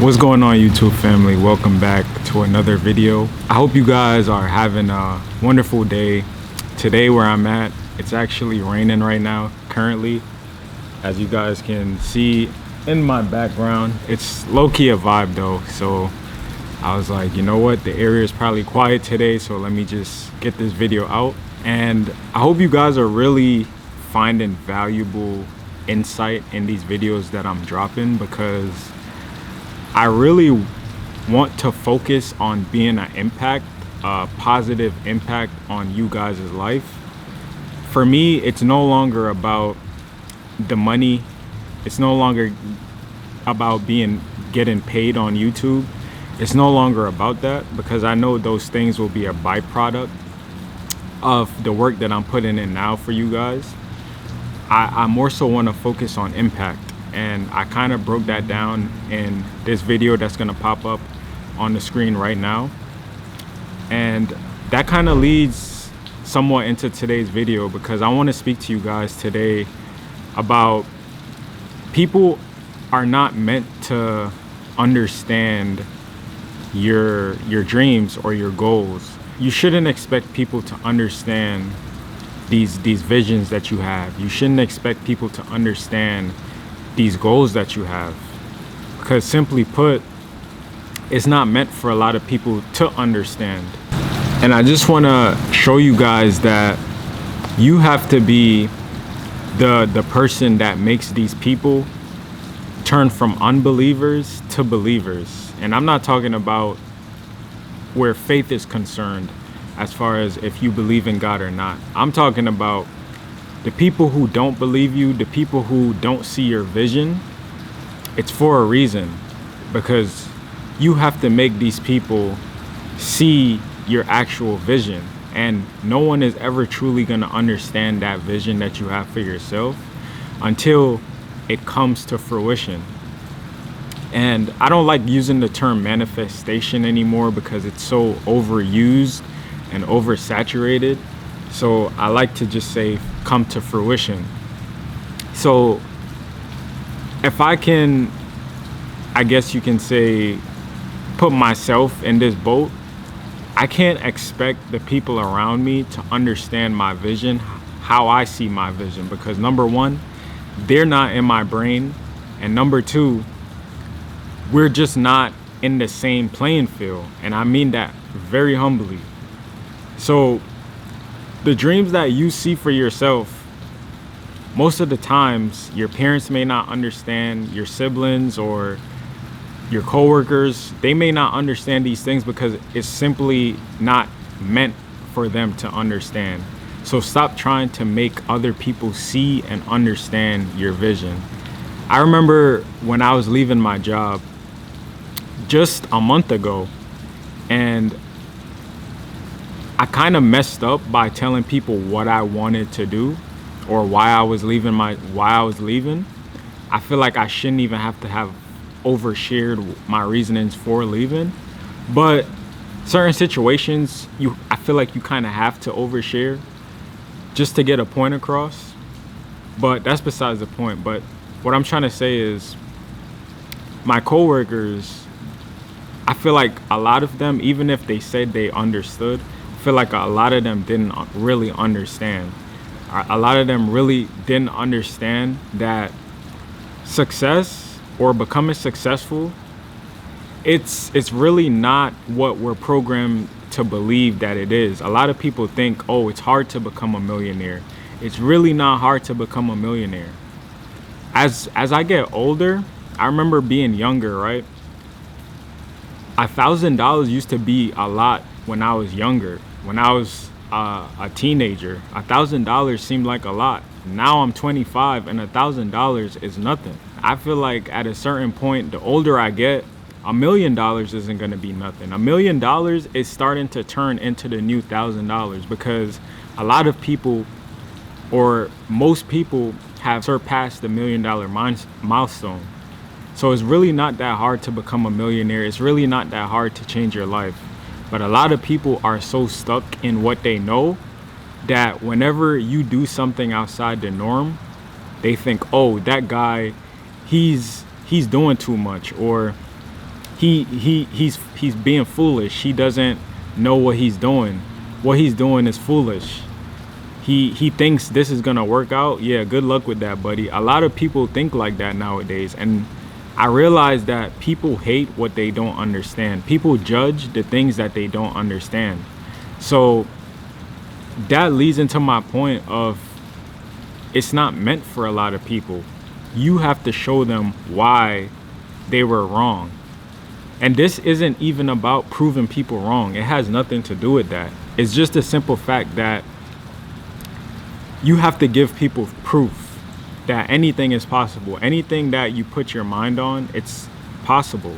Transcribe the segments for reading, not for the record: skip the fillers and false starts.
What's going on, YouTube family? Welcome back to another video. I hope you guys are having a wonderful day. Today where I'm at, it's actually raining right now currently, as you guys can see in my background. It's low-key a vibe though, so I was like, you know what, the area is probably quiet today, so let me just get this video out. And I hope you guys are really finding valuable insight in these videos that I'm dropping, because I really want to focus on being an impact, a positive impact on you guys' life. For me, it's no longer about the money. It's no longer about getting paid on YouTube. It's no longer about that, because I know those things will be a byproduct of the work that I'm putting in now for you guys. I more so want to focus on impact. And I kind of broke that down in this video that's gonna pop up on the screen right now. And that kind of leads somewhat into today's video, because I want to speak to you guys today about people are not meant to understand your dreams or your goals. You shouldn't expect people to understand these visions that you have. You shouldn't expect people to understand these goals that you have, because simply put, it's not meant for a lot of people to understand. And I just want to show you guys that you have to be the person that makes these people turn from unbelievers to believers. And I'm not talking about where faith is concerned, as far as if you believe in God or not. I'm talking about the people who don't believe you, the people who don't see your vision. It's for a reason, because you have to make these people see your actual vision. And no one is ever truly going to understand that vision that you have for yourself until it comes to fruition. And I don't like using the term manifestation anymore, because it's so overused and oversaturated. So I like to just say come to fruition. So if I can, I guess you can say, put myself in this boat, I can't expect the people around me to understand my vision, how I see my vision, because number one, they're not in my brain. And number two, we're just not in the same playing field. And I mean that very humbly. So the dreams that you see for yourself, most of the times your parents may not understand, your siblings or your coworkers, they may not understand these things, because it's simply not meant for them to understand. So stop trying to make other people see and understand your vision. I remember when I was leaving my job just a month ago, and I kind of messed up by telling people what I wanted to do or why I was leaving. I feel like I shouldn't even have to have overshared my reasonings for leaving. But certain situations, I feel like you kind of have to overshare just to get a point across. But that's besides the point. But what I'm trying to say is, my coworkers, I feel like a lot of them, even if they said they understood, I feel like a lot of them didn't really understand. A lot of them really didn't understand that success or becoming successful, it's really not what we're programmed to believe that it is. A lot of people think, oh, it's hard to become a millionaire. It's really not hard to become a millionaire. As I get older, I remember being younger, right? $1,000 used to be a lot when I was younger. When I was a teenager, $1,000 seemed like a lot. Now I'm 25 and $1,000 is nothing. I feel like at a certain point, the older I get, $1 million isn't gonna be nothing. $1 million is starting to turn into the new $1,000, because a lot of people, or most people, have surpassed the $1 million milestone. So it's really not that hard to become a millionaire. It's really not that hard to change your life. But a lot of people are so stuck in what they know that whenever you do something outside the norm, they think, oh, that guy, he's doing too much, or he's being foolish. He doesn't know what he's doing. What he's doing is foolish. He thinks this is gonna work out. Yeah, good luck with that, buddy. A lot of people think like that nowadays, and I realize that people hate what they don't understand. People judge the things that they don't understand. So that leads into my point of, it's not meant for a lot of people. You have to show them why they were wrong. And this isn't even about proving people wrong. It has nothing to do with that. It's just a simple fact that you have to give people proof that anything is possible. Anything that you put your mind on, it's possible.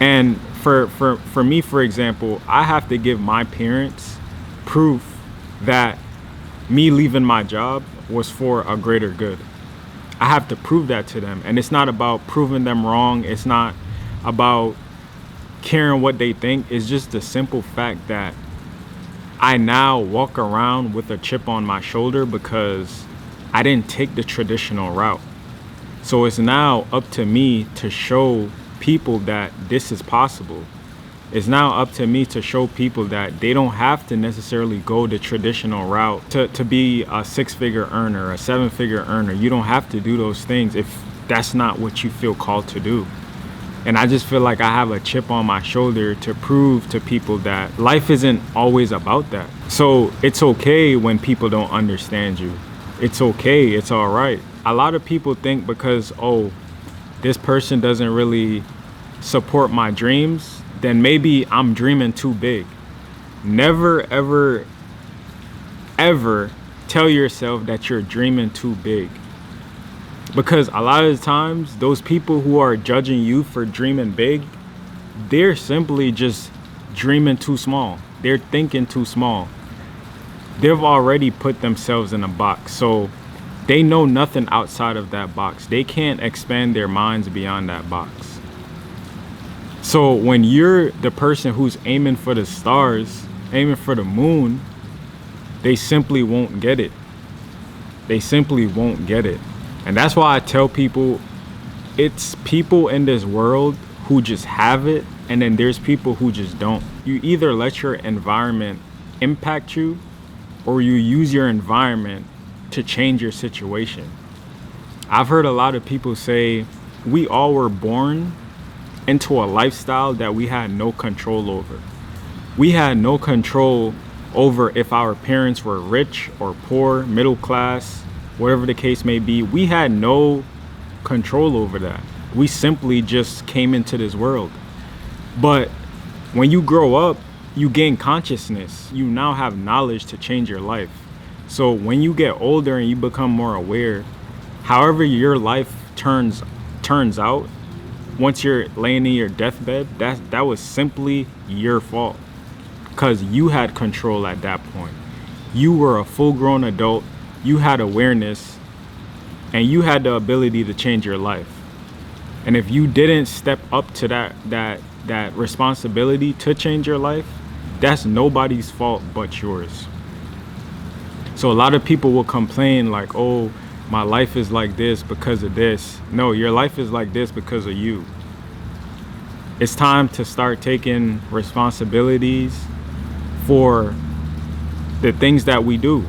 And for me, for example, I have to give my parents proof that me leaving my job was for a greater good. I have to prove that to them. And it's not about proving them wrong. It's not about caring what they think. It's just the simple fact that I now walk around with a chip on my shoulder because I didn't take the traditional route. So it's now up to me to show people that this is possible. It's now up to me to show people that they don't have to necessarily go the traditional route to be a 6-figure earner, a 7-figure earner. You don't have to do those things if that's not what you feel called to do. And I just feel like I have a chip on my shoulder to prove to people that life isn't always about that. So it's okay when people don't understand you. It's okay, it's all right. A lot of people think because, oh, this person doesn't really support my dreams, then maybe I'm dreaming too big. Never, ever, ever tell yourself that you're dreaming too big. Because a lot of the times, those people who are judging you for dreaming big, they're simply just dreaming too small. They're thinking too small. They've already put themselves in a box. So they know nothing outside of that box. They can't expand their minds beyond that box. So when you're the person who's aiming for the stars, aiming for the moon, they simply won't get it. They simply won't get it. And that's why I tell people, it's people in this world who just have it, and then there's people who just don't. You either let your environment impact you, or you use your environment to change your situation. I've heard a lot of people say we all were born into a lifestyle that we had no control over. We had no control over if our parents were rich or poor, middle class, whatever the case may be. We had no control over that. We simply just came into this world. But when you grow up, you gain consciousness. You now have knowledge to change your life. So when you get older and you become more aware, however your life turns out, once you're laying in your deathbed, that was simply your fault, because you had control at that point. You were a full-grown adult. You had awareness, and you had the ability to change your life. And if you didn't step up to that responsibility to change your life, that's nobody's fault but yours. So a lot of people will complain like, oh, my life is like this because of this. No, your life is like this because of you. It's time to start taking responsibilities for the things that we do.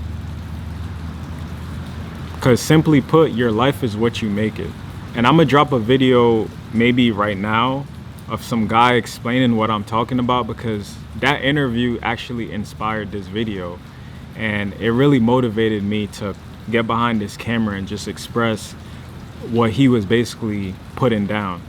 Because simply put, your life is what you make it. And I'm gonna drop a video maybe right now of some guy explaining what I'm talking about, because that interview actually inspired this video. And it really motivated me to get behind this camera and just express what he was basically putting down.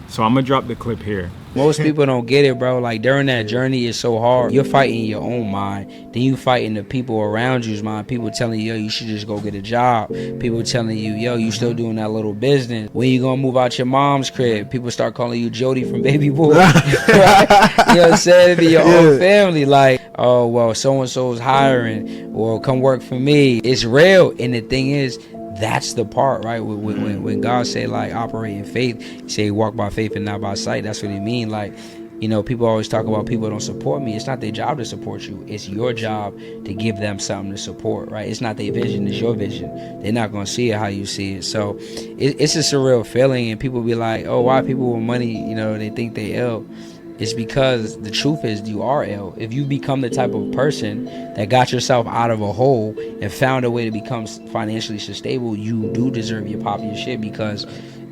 So I'm gonna drop the clip here. Most people don't get it, bro. Like, during that journey, it's so hard. You're fighting your own mind. Then you fighting the people around you's mind. People telling you, yo, you should just go get a job. People telling you, yo, you still doing that little business. When you gonna move out your mom's crib? People start calling you Jody from Baby Boy. Right? You know what I'm saying? Be your own family. Like, oh, well, so-and-so's hiring. Well, come work for me. It's real. And the thing is, that's the part, right? When God say, like, operate in faith, he say walk by faith and not by sight. That's what he mean. Like, You know, people always talk about people don't support me. It's not their job to support you. It's your job to give them something to support, right? It's not their vision, it's your vision. They're not going to see it how you see it. So it's a surreal feeling, and people be like, oh, why people with money, you know, they think they ill. It's because the truth is you are ill. If you become the type of person that got yourself out of a hole and found a way to become financially stable, you do deserve your pop, your shit, because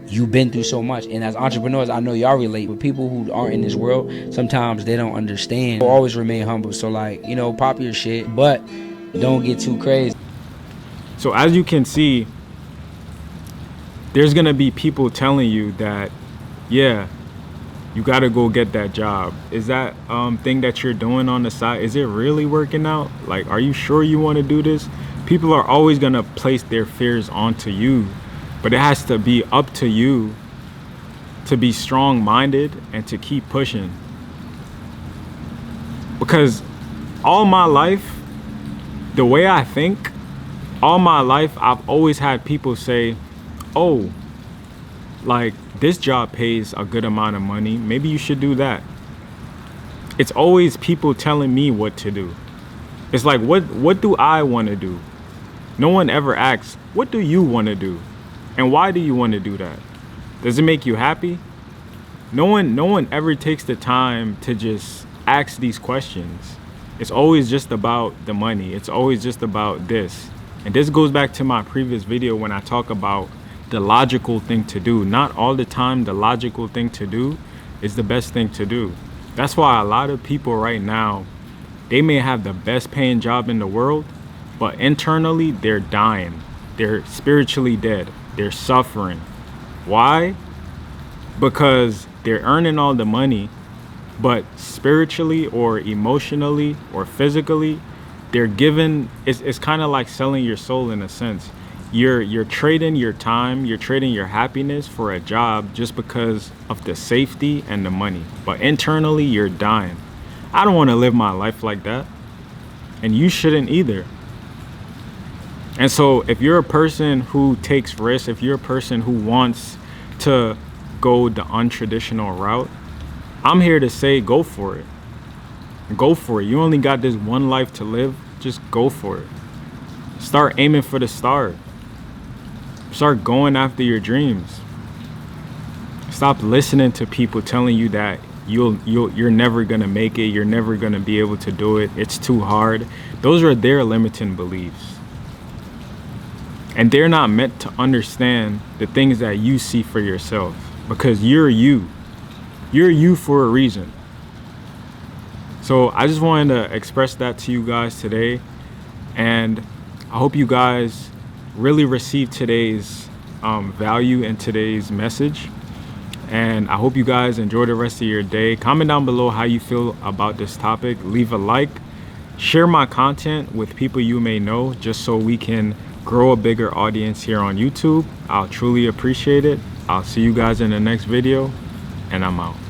you've been through so much. And as entrepreneurs, I know y'all relate with people who aren't in this world. Sometimes they don't understand. Always remain humble. So like, you know, pop your shit, but don't get too crazy. So as you can see, there's gonna be people telling you that, yeah, you gotta go get that job. Is that thing that you're doing on the side, is it really working out? Like, are you sure you want to do this? People are always gonna place their fears onto you, but it has to be up to you to be strong-minded and to keep pushing. Because all my life, the way I think, all my life, I've always had people say, oh, like, this job pays a good amount of money, maybe you should do that. It's always people telling me what to do. It's like, what do I want to do? No one ever asks, what do you want to do? And why do you want to do that? Does it make you happy? No one ever takes the time to just ask these questions. It's always just about the money. It's always just about this. And this goes back to my previous video when I talk about the logical thing to do. Not all the time the logical thing to do is the best thing to do. That's why a lot of people right now, they may have the best paying job in the world, but internally they're dying. They're spiritually dead. They're suffering. Why? Because they're earning all the money, but spiritually or emotionally or physically, they're given, it's kind of like selling your soul in a sense. You're trading your time, you're trading your happiness for a job just because of the safety and the money. But internally, you're dying. I don't want to live my life like that. And you shouldn't either. And so if you're a person who takes risks, if you're a person who wants to go the untraditional route, I'm here to say go for it. Go for it. You only got this one life to live. Just go for it. Start aiming for the star. Start going after your dreams. Stop listening to people telling you that you're never gonna make it, you're never gonna be able to do it, it's too hard. Those are their limiting beliefs. And they're not meant to understand the things that you see for yourself, because you're you. You're you for a reason. So I just wanted to express that to you guys today. And I hope you guys really receive today's value in today's message. And I hope you guys enjoy the rest of your day. Comment down below how you feel about this topic. Leave a like. Share my content with people you may know, just so we can grow a bigger audience here on YouTube. I'll truly appreciate it. I'll see you guys in the next video, and I'm out.